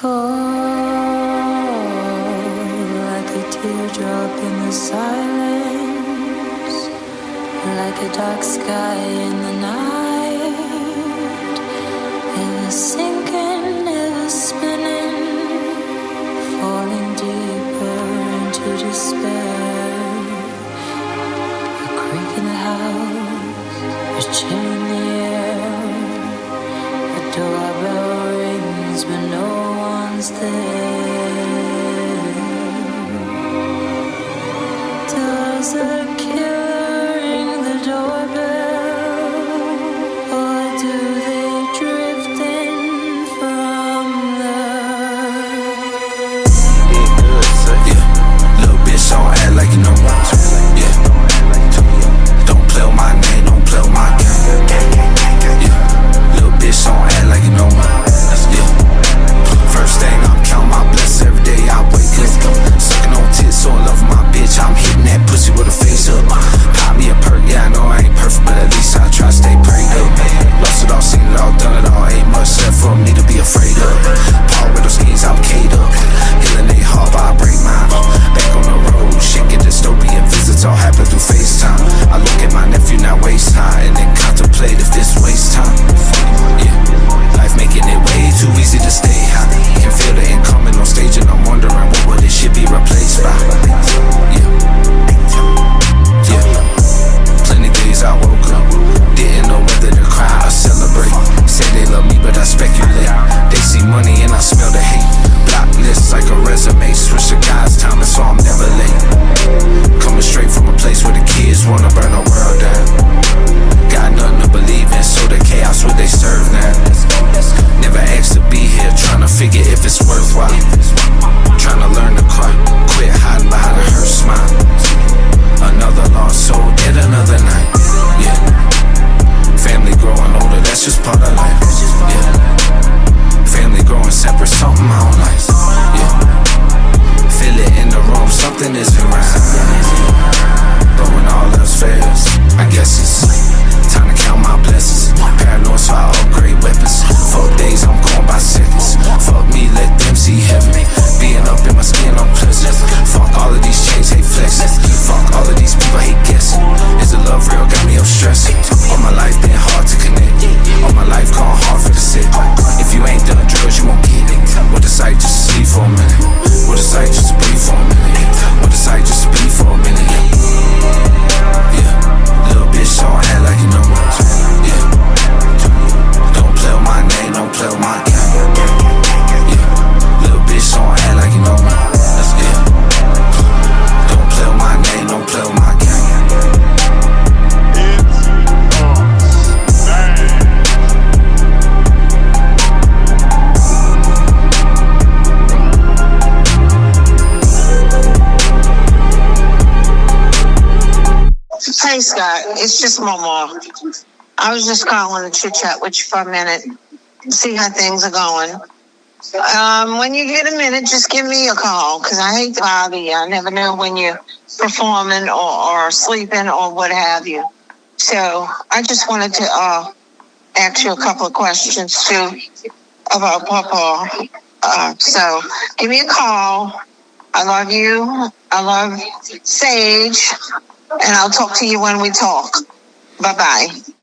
fall like a teardrop in the silence, like a dark sky in the night, ever sinking, ever spinning, falling deeper into despair. A creak in the house, a chill in the air, a doorbell rings but no one's there. Does a killer ring the doorbell, or do they drift in from the... Yeah, good, so yeah. Little bitch, don't act like you know me. Yeah. Don't play with my name, don't play with my game. Yeah. Little bitch, don't act like you know me. Yeah. First thing, I'm counting my blessings every day I wake up. Sucking on tits, so in love with my bitch. I'm hitting that pussy with a face up. Pop me a perk, yeah, I know I ain't perfect, but at least I try to stay prayed up. Lost it all, seen it all, done it all. Ain't much left for me to be afraid of. Paul Wetto Skenes, I'm K'd up. Healing they hard, but I break mine. Back on the road, shit get dystopian. Visits all happen through FaceTime. I look at my nephew now waist high and then contemplate if this waste time. Yeah, life making it way too easy to stay high. Can feel the incoming on stage and I'm wondering what would this shit be replaced by. Yeah, yeah. Plenty days I woke up, didn't know whether to cry or celebrate. Say they love me but I speculate. They see money and I smell the hate. Block lists like a resume. Switch the guy's timing so I'm never late. Coming straight from a place where the kids wanna burn the world down. Got nothing to believe in, so the chaos what they serve now. Never asked to be here, trying to figure if it's worthwhile. Trying to learn to cry, quit hiding behind a hurt smile. Another lost soul, dead another night. Yeah, family growing older, that's just part of life. Yeah, family growing separate, something I don't like. Yeah, feel it in the room, something isn't right. But when all else fails, I guess it's time to count my blessings. Paranoid, so I upgrade weapons. Fuck days, I'm going by seconds. Fuck me, let them see heaven. Being up in my skin, I'm pleasant. Fuck all of these chains, hate flexing. Fuck all of these people, hate guessing. Is the love real? Got me up stressing. All my life been hard to connect. All my life gone hard for the sick. If you ain't done drugs, you won't get it. What is I just sleep for a minute? What is I just breathe for a minute? What is I just be for a minute? Yeah, little bitch, don't act like you know me. Yeah, don't play with my name, don't play with my game. Yeah, little bitch, don't act like you know me. Yeah, don't play with my name, don't play with my game. Hey Scott, it's just Mama. I was just calling to chit chat with you for a minute, see how things are going. When you get a minute, just give me a call, because I hate to bother you. I never know when you're performing or sleeping or what have you. So I just wanted to ask you a couple of questions too about Papa. So give me a call. I love you. I love Sage. And I'll talk to you when we talk. Bye-bye.